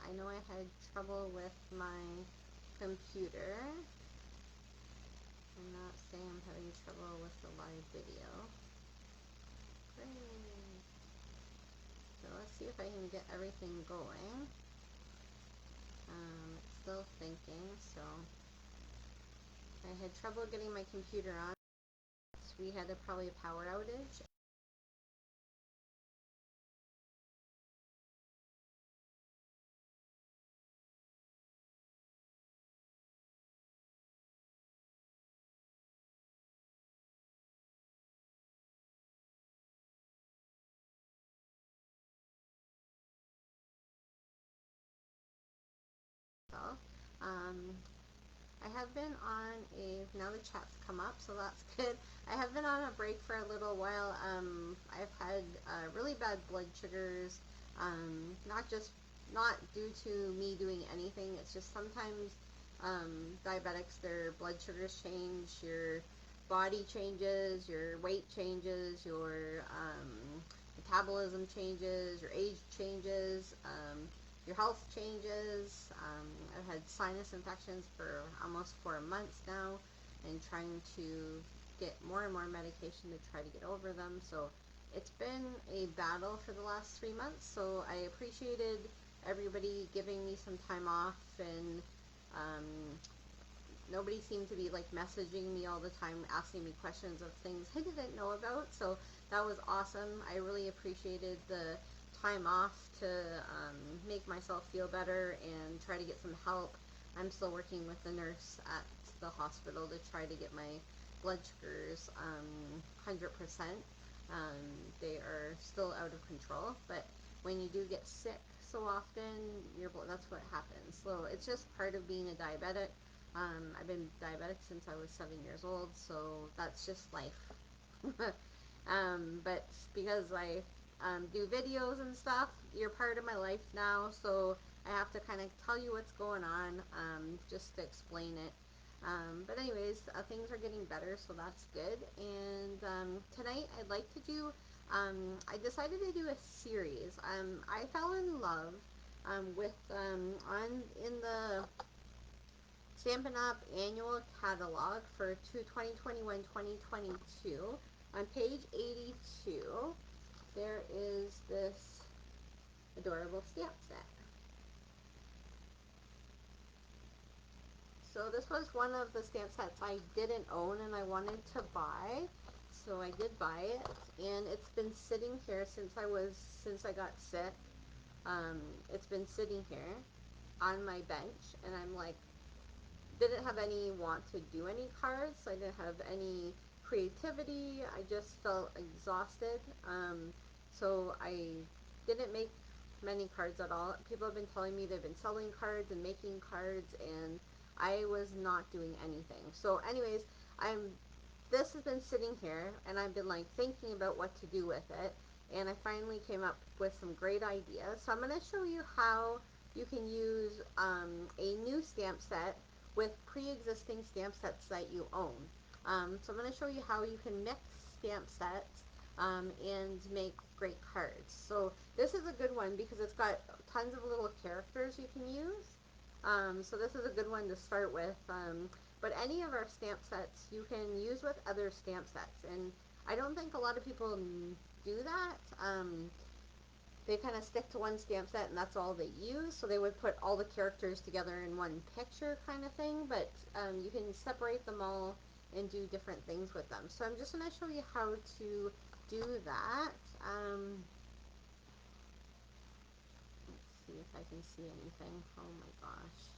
I know I had trouble with my computer. I'm not saying I'm having trouble with the live video. Great. So let's see if I can get everything going. It's still thinking, so I had trouble getting my computer on. We had probably a power outage. Um, I have been on now the chat's come up, so that's good. I have been on a break for a little while. I've had really bad blood sugars, not due to me doing anything. It's just sometimes diabetics, their blood sugars change, your body changes, your weight changes, your metabolism changes, your age changes, your health changes. I've had sinus infections for almost 4 months now, and trying to get more and more medication to try to get over them. So it's been a battle for the last 3 months. So I appreciated everybody giving me some time off, and nobody seemed to be like messaging me all the time asking me questions of things I didn't know about. So that was awesome. I really appreciated the time off to make myself feel better and try to get some help. I'm still working with the nurse at the hospital to try to get my blood sugars 100%. They are still out of control, but when you do get sick so often, that's what happens. So it's just part of being a diabetic. I've been diabetic since I was 7 years old, so that's just life. But because I do videos and stuff, you're part of my life now, so I have to kind of tell you what's going on, just to explain it. But anyways, things are getting better, so that's good. And tonight I'd like to do, I decided to do a series. I fell in love with, in the Stampin' Up! Annual Catalog for 2021-2022, on page 82, there is this adorable stamp set. So this was one of the stamp sets I didn't own and I wanted to buy. So I did buy it, and it's been sitting here since I got sick. It's been sitting here on my bench, and I'm like, didn't have any want to do any cards. I didn't have any creativity. I just felt exhausted. So I didn't make many cards at all. People have been telling me they've been selling cards and making cards, and I was not doing anything. So anyways, this has been sitting here, and I've been like thinking about what to do with it, and I finally came up with some great ideas. So I'm going to show you how you can use a new stamp set with pre-existing stamp sets that you own. So I'm going to show you how you can mix stamp sets and make great cards. So this is a good one because it's got tons of little characters you can use. So this is a good one to start with. But any of our stamp sets you can use with other stamp sets, and I don't think a lot of people do that. They kind of stick to one stamp set and that's all they use, so they would put all the characters together in one picture kind of thing, but you can separate them all and do different things with them. So I'm just going to show you how to do that. Let's see if I can see anything. Oh my gosh.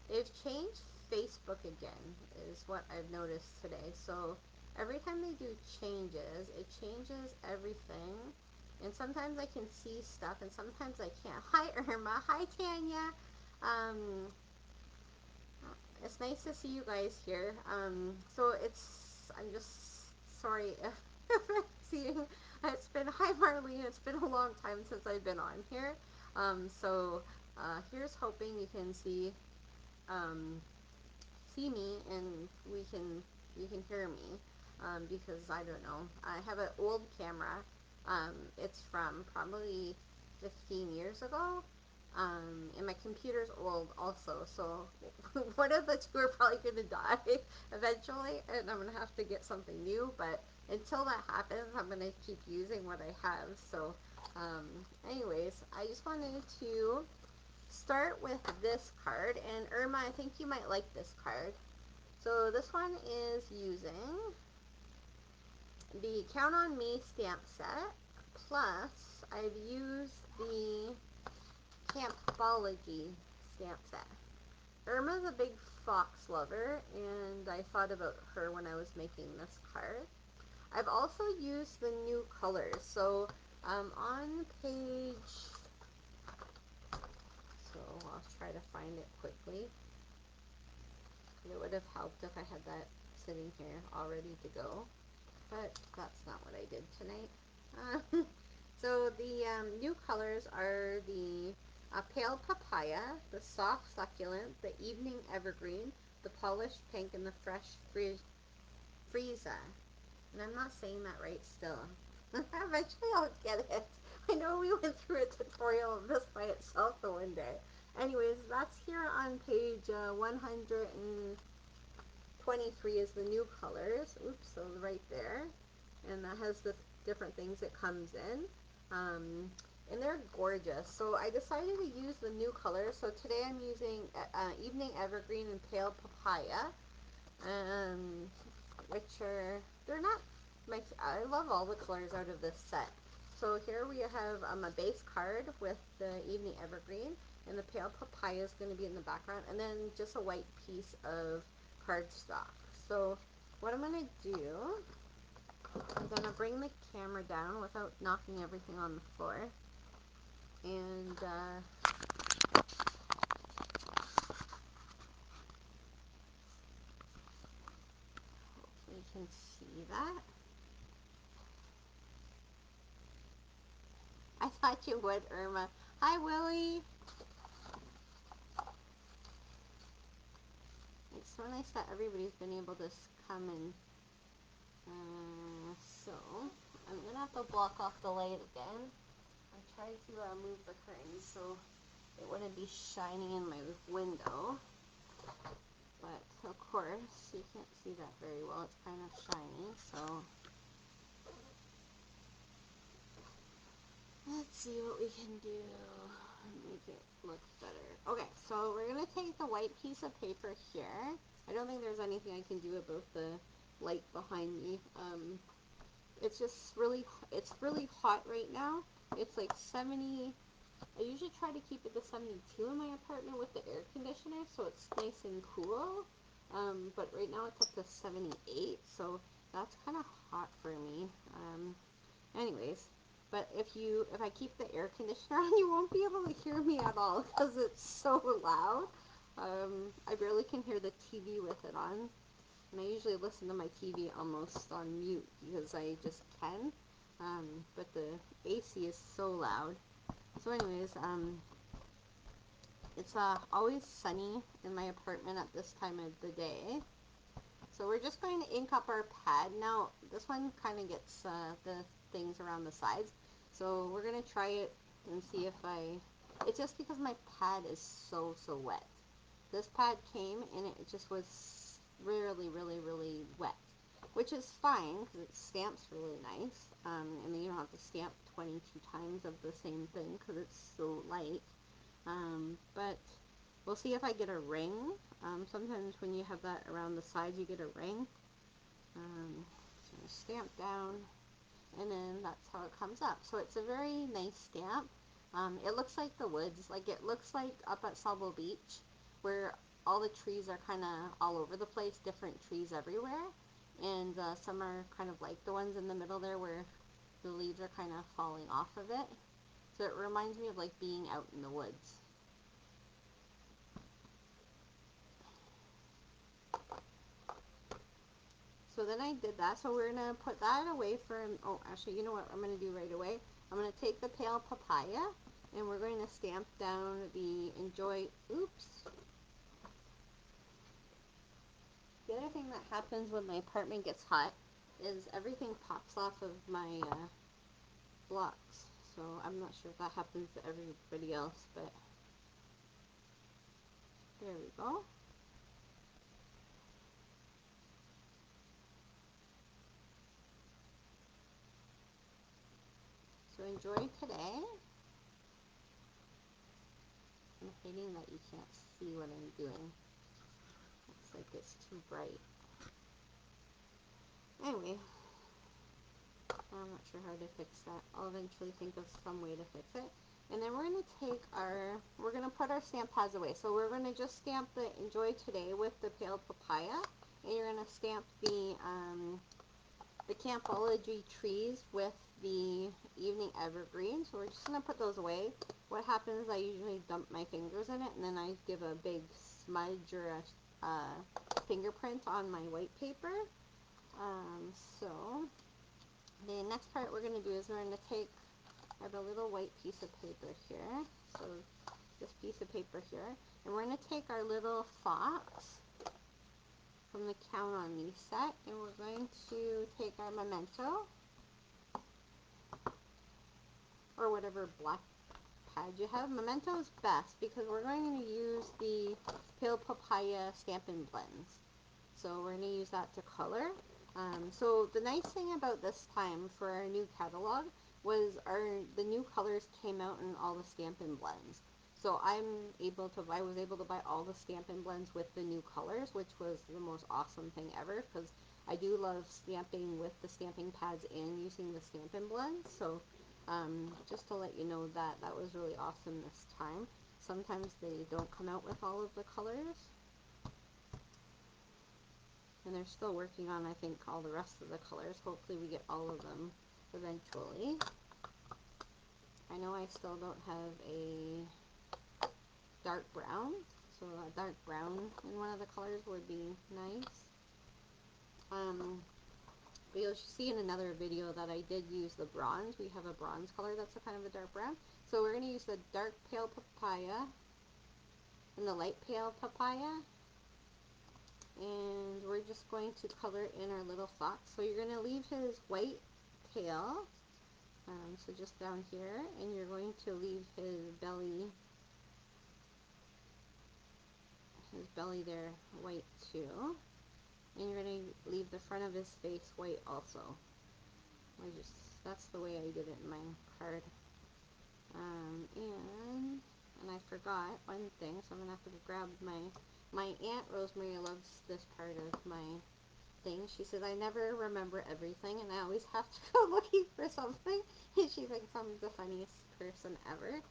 They've changed Facebook again, is what I've noticed today. So every time they do changes, it changes everything. And sometimes I can see stuff, and sometimes I can't. Hi, Irma. Hi, Tanya. It's nice to see you guys here. I'm just sorry if I'm seeing. It's been, hi, Marlene. It's been a long time since I've been on here. Here's hoping you can see me, and you can hear me, because I don't know. I have an old camera. It's from probably 15 years ago, And my computer's old also, so one of the two are probably going to die eventually, and I'm going to have to get something new. But until that happens, I'm going to keep using what I have. So, anyways, I just wanted to start with this card. And Irma, I think you might like this card. So this one is using the Count on Me stamp set, plus I've used the Campology stamp set. Irma's a big fox lover, and I thought about her when I was making this card. I've also used the new colors. So on page, so I'll try to find it quickly. It would have helped if I had that sitting here all ready to go, but that's not what I did tonight. So the new colors are the pale papaya, the soft succulent, the evening evergreen, the polished pink, and the fresh frieza. And I'm not saying that right still. Eventually I'll get it. I know we went through a tutorial of this by itself the one day. Anyways, that's here on page 123 is the new colors. Oops, so right there. And that has the different things it comes in. And they're gorgeous. So I decided to use the new colors. So today I'm using Evening Evergreen and Pale Papaya. Which are, they're not, I love all the colors out of this set. So here we have a base card with the Evening Evergreen, and the Pale Papaya is going to be in the background, and then just a white piece of cardstock. So what I'm going to do, I'm going to bring the camera down without knocking everything on the floor, and hopefully you can see that. I thought you would, Irma. Hi, Willie. It's so nice that everybody's been able to come and so I'm gonna have to block off the light again. I tried to move the curtains so it wouldn't be shining in my window, but of course you can't see that very well. It's kind of shiny, so let's see what we can do and make it look better. Okay, so we're gonna take the white piece of paper here. I don't think there's anything I can do about the light behind me. It's just really, it's really hot right now. It's like 70, I usually try to keep it to 72 in my apartment with the air conditioner, so it's nice and cool. But right now it's up to 78, so that's kind of hot for me. Anyways, but if I keep the air conditioner on, you won't be able to hear me at all because it's so loud. I barely can hear the TV with it on. And I usually listen to my TV almost on mute because I just can. But the AC is so loud. So anyways, it's always sunny in my apartment at this time of the day. So we're just going to ink up our pad. Now, this one kind of gets the things around the sides. So we're going to try it and see if it's just because my pad is so wet. This pad came and it just was really wet, which is fine because it stamps really nice, and then you don't have to stamp 22 times of the same thing because it's so light. But we'll see if I get a ring. Sometimes when you have that around the sides you get a ring. So stamp down, and then that's how it comes up. So it's a very nice stamp. It looks like the woods, like it looks like up at Sabo Beach where all the trees are kind of all over the place, different trees everywhere, and some are kind of like the ones in the middle there where the leaves are kind of falling off of it. So it reminds me of like being out in the woods. So then I did that, so we're going to put that away for, oh actually you know what I'm going to do right away? I'm going to take the Pale Papaya and we're going to stamp down the Enjoy, oops. The other thing that happens when my apartment gets hot is everything pops off of my blocks. So I'm not sure if that happens to everybody else, but There we go. So enjoy today. I'm hating that you can't see what I'm doing. Looks like it's too bright. Anyway, I'm not sure how to fix that. I'll eventually think of some way to fix it. And then we're going to take we're going to put our stamp pads away. So we're going to just stamp the Enjoy Today with the Pale Papaya. And you're going to stamp the Campology trees with the Evening Evergreen. So we're just going to put those away. What happens is I usually dump my fingers in it and then I give a big smudge or a fingerprint on my white paper. So the next part we're going to do is we're going to take, I have a little white piece of paper here, so this piece of paper here, and we're going to take our little fox from the Count On Me set, and we're going to take our Memento, or whatever black pad you have. Memento is best because we're going to use the Pale Papaya Stampin' Blends. So we're going to use that to color. So the nice thing about this time for our new catalog was the new colors came out in all the Stampin' Blends. So I was able to buy all the Stampin' Blends with the new colors, which was the most awesome thing ever, because I do love stamping with the stamping pads and using the Stampin' Blends. So just to let you know that was really awesome this time. Sometimes they don't come out with all of the colors. And they're still working on, I think, all the rest of the colors. Hopefully we get all of them eventually. I know I still don't have a dark brown, so a dark brown in one of the colors would be nice. But you'll see in another video that I did use the bronze. We have a bronze color that's a kind of a dark brown. So we're going to use the dark pale papaya and the light pale papaya. And we're just going to color in our little fox. So you're going to leave his white tail, so just down here, and you're going to leave his belly there white too. And you're going to leave the front of his face white also. That's the way I did it in my card. And I forgot one thing, so I'm going to have to grab my Aunt Rosemary loves this part of my thing. She says, I never remember everything, and I always have to go looking for something. She thinks I'm the funniest person ever.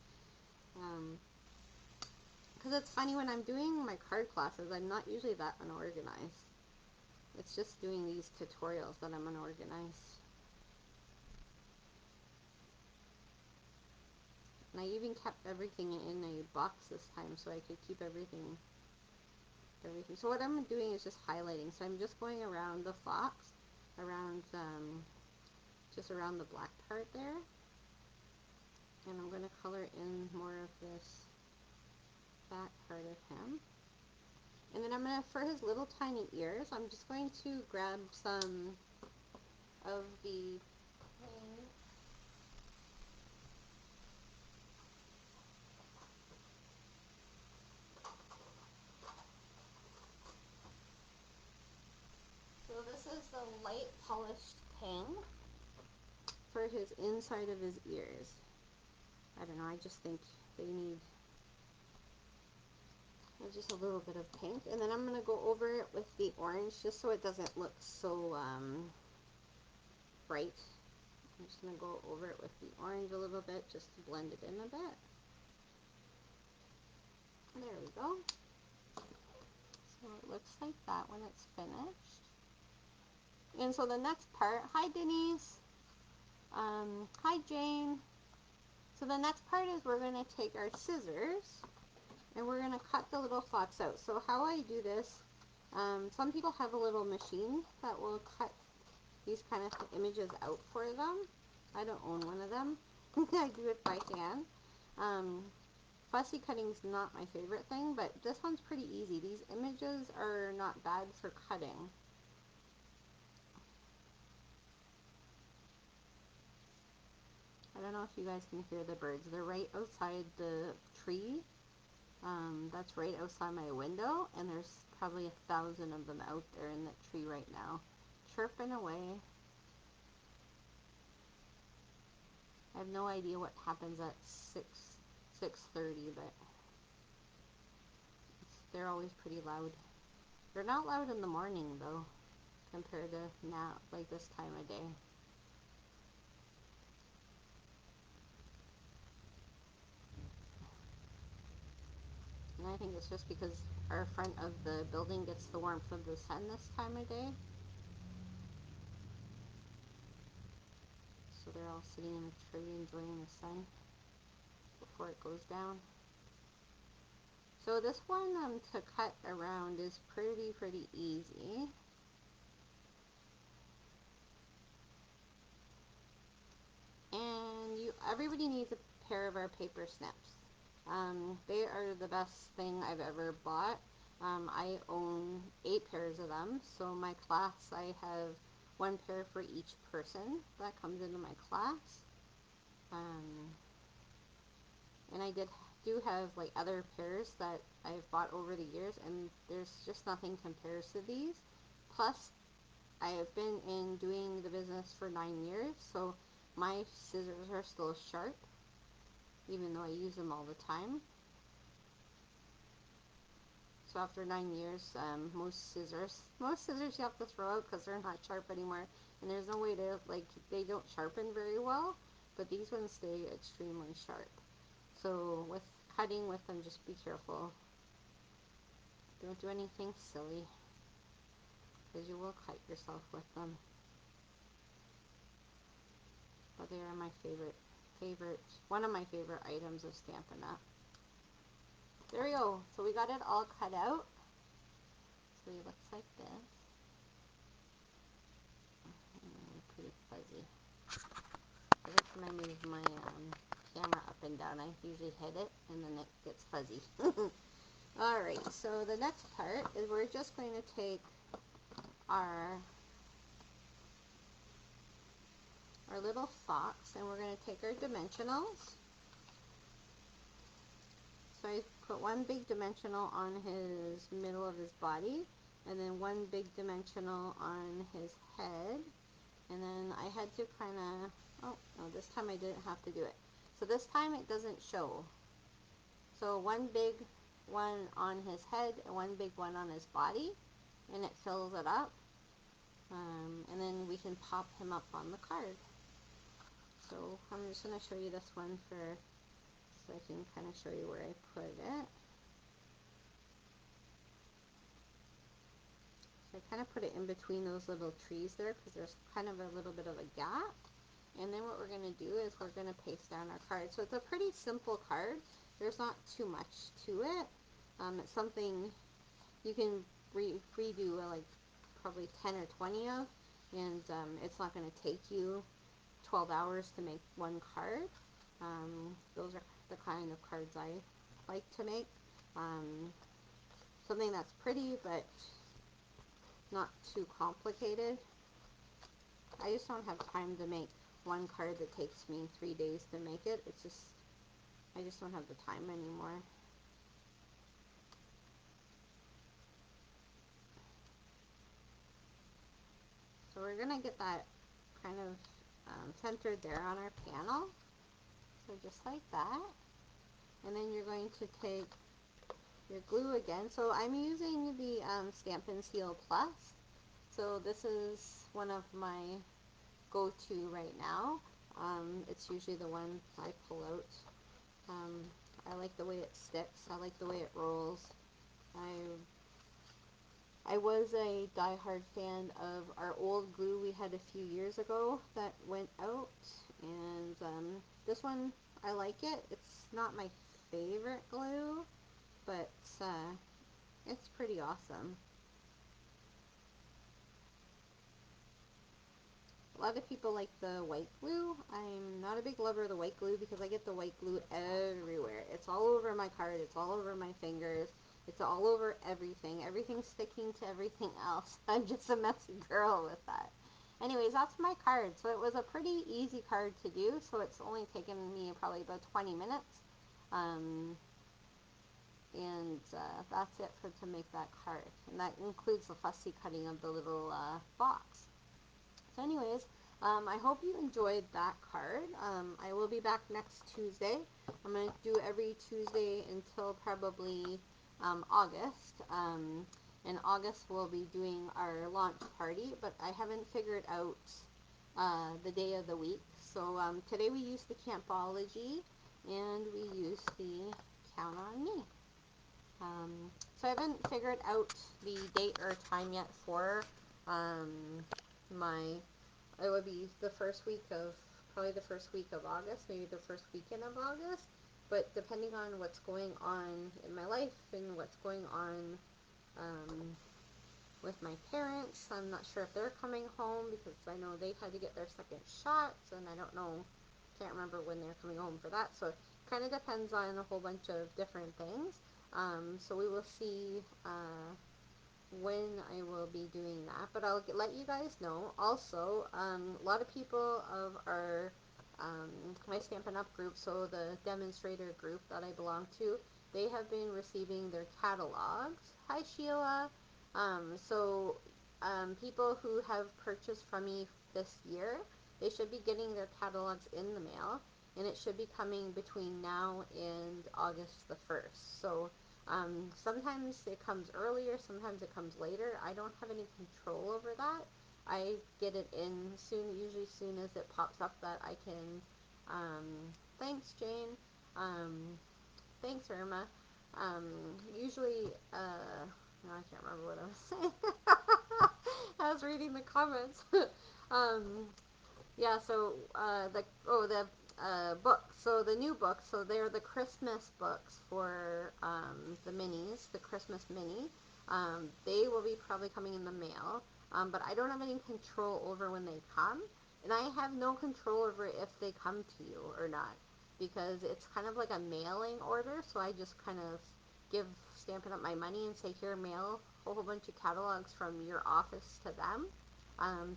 Because it's funny, when I'm doing my card classes, I'm not usually that unorganized. It's just doing these tutorials that I'm unorganized. And I even kept everything in a box this time so I could keep everything. So what I'm doing is just highlighting. So I'm just going around the fox, just around the black part there. And I'm going to color in more of this back part of him. And then I'm going to, for his little tiny ears, I'm just going to grab some of the paint. So this is the light polished pink for his inside of his ears. I don't know, I just think they need just a little bit of pink. And then I'm going to go over it with the orange just so it doesn't look so bright. I'm just going to go over it with the orange a little bit just to blend it in a bit. There we go. So it looks like that when it's finished. And so the next part, hi Denise, hi Jane. So the next part is we're going to take our scissors and we're going to cut the little fox out. So how I do this, some people have a little machine that will cut these kind of images out for them. I don't own one of them. I do it by hand. Fussy cutting is not my favorite thing, but this one's pretty easy. These images are not bad for cutting. I don't know if you guys can hear the birds. They're right outside the tree, That's right outside my window, and there's probably 1,000 of them out there in the tree right now, chirping away. I have no idea what happens at 6:30, but they're always pretty loud. They're not loud in the morning though, compared to now, like this time of day. And I think it's just because our front of the building gets the warmth of the sun this time of day. So they're all sitting in a tree enjoying the sun before it goes down. So this one to cut around is pretty easy. And everybody needs a pair of our paper snips. They are the best thing I've ever bought. I own 8 pairs of them, so my class I have 1 pair for each person that comes into my class. And I do have like other pairs that I've bought over the years, and there's just nothing compares to these. Plus, I have been in doing the business for 9 years, so my scissors are still sharp, even though I use them all the time. So after 9 years, most scissors you have to throw out because they're not sharp anymore, and there's no way to, like, they don't sharpen very well, but these ones stay extremely sharp. So with cutting with them, just be careful. Don't do anything silly, because you will cut yourself with them. But they are my one of my favorite items of Stampin' Up. There we go. So we got it all cut out. So it looks like this. Pretty fuzzy. Every time I move my camera up and down, I usually hit it and then it gets fuzzy. Alright, so the next part is we're just going to take our little fox and we're going to take our dimensionals. So I put one big dimensional on his middle of his body, and then one big dimensional on his head, and then I had to kind of, oh no, this time I didn't have to do it. So this time it doesn't show. So one big one on his head and one big one on his body, and it fills it up, and then we can pop him up on the card. So I'm just going to show you this one so I can kind of show you where I put it. So I kind of put it in between those little trees there because there's kind of a little bit of a gap. And then what we're going to do is we're going to paste down our card. So it's a pretty simple card. There's not too much to it. It's something you can redo like probably 10 or 20 of, and it's not going to take you 12 hours to make one card. Those are the kind of cards I like to make. Something that's pretty but not too complicated. I just don't have time to make one card that takes me 3 days to make it. It's just, I just don't have the time anymore. So we're going to get that kind of centered there on our panel. So just like that. And then you're going to take your glue again. So I'm using the Stampin' Seal Plus. So this is one of my go-to right now. It's usually the one I pull out. I like the way it sticks. I like the way it rolls. I was a die-hard fan of our old glue we had a few years ago that went out, and this one, I like it. It's not my favorite glue, but it's pretty awesome. A lot of people like the white glue. I'm not a big lover of the white glue because I get the white glue everywhere. It's all over my card. It's all over my fingers. It's all over everything. Everything's sticking to everything else. I'm just a messy girl with that. Anyways, that's my card. So it was a pretty easy card to do. So it's only taken me probably about 20 minutes. And that's it for to make that card. And that includes the fussy cutting of the little box. So anyways, I hope you enjoyed that card. I will be back next Tuesday. I'm going to do every Tuesday until probably August. In August, we'll be doing our launch party, but I haven't figured out the day of the week. So today we use the Campology, and we use the Count on Me. So I haven't figured out the date or time yet for my, it would be the first week of, probably the first week of August, maybe the first weekend of August, but depending on what's going on in my life and what's going on um, with my parents, I'm not sure if they're coming home because I know they had to get their second shots, and I don't know, can't remember when they're coming home for that, so it kind of depends on a whole bunch of different things. So we will see when I will be doing that, but I'll let you guys know. Also, a lot of people of our my Stampin' Up group, so the Demonstrator group that I belong to, they have been receiving their catalogs. Hi Sheila. People who have purchased from me this year, they should be getting their catalogs in the mail, and it should be coming between now and August the 1st. So sometimes it comes earlier, sometimes it comes later. I don't have any control over that. I get it in soon, usually soon as it pops up that I can. Thanks, Jane. Um, Thanks, Irma. Usually, no, I can't remember what I was saying. I was reading the comments. um, yeah, so the books. So the new books. So they're the Christmas books for the minis, the Christmas mini. They will be probably coming in the mail. But I don't have any control over when they come, and I have no control over if they come to you or not, because it's kind of like a mailing order. So I just kind of give Stampin' Up my money and say, here, mail a whole bunch of catalogs from your office to them.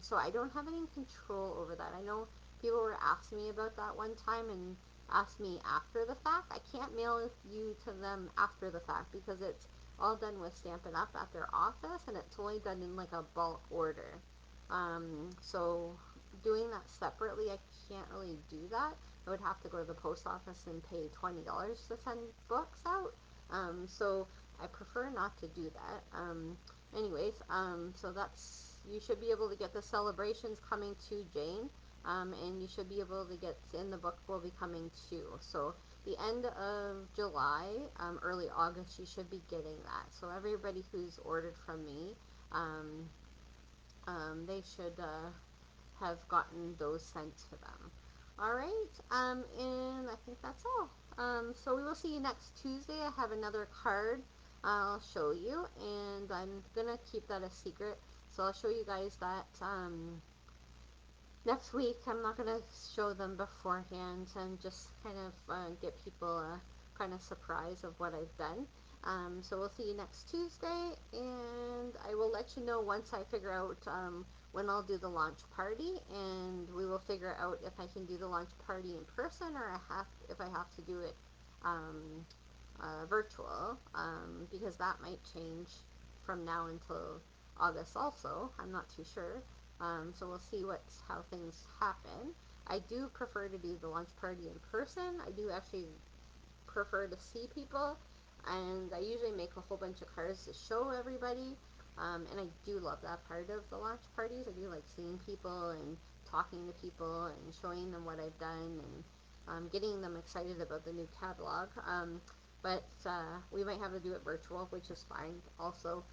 So I don't have any control over that. I know people were asking me about that one time and asked me after the fact. I can't mail you to them after the fact because it's all done with Stampin' Up at their office, and it's only done in like a bulk order. So doing that separately, I can't really do that. I would have to go to the post office and pay $20 to send books out. So I prefer not to do that. So that's, you should be able to get the celebrations coming to Jane, and you should be able to get, in the book will be coming too. So the end of July, early August, you should be getting that. So everybody who's ordered from me, um, they should have gotten those sent to them. All right, and I think that's all. So we will see you next Tuesday. I have another card I'll show you, and I'm gonna keep that a secret. So I'll show you guys that next week. I'm not gonna show them beforehand and just kind of get people a kind of surprise of what I've done. So we'll see you next Tuesday, and I will let you know once I figure out when I'll do the launch party, and we will figure out if I can do the launch party in person or if I have to do it um, virtual, because that might change from now until August also. I'm not too sure. So we'll see how things happen. I do prefer to do the launch party in person. I do actually prefer to see people, and I usually make a whole bunch of cards to show everybody. And I do love that part of the launch parties. I do like seeing people and talking to people and showing them what I've done, and getting them excited about the new catalog. But we might have to do it virtual, which is fine also.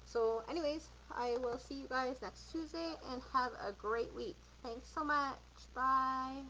So anyways, I will see you guys next Tuesday, and have a great week. Thanks so much. Bye.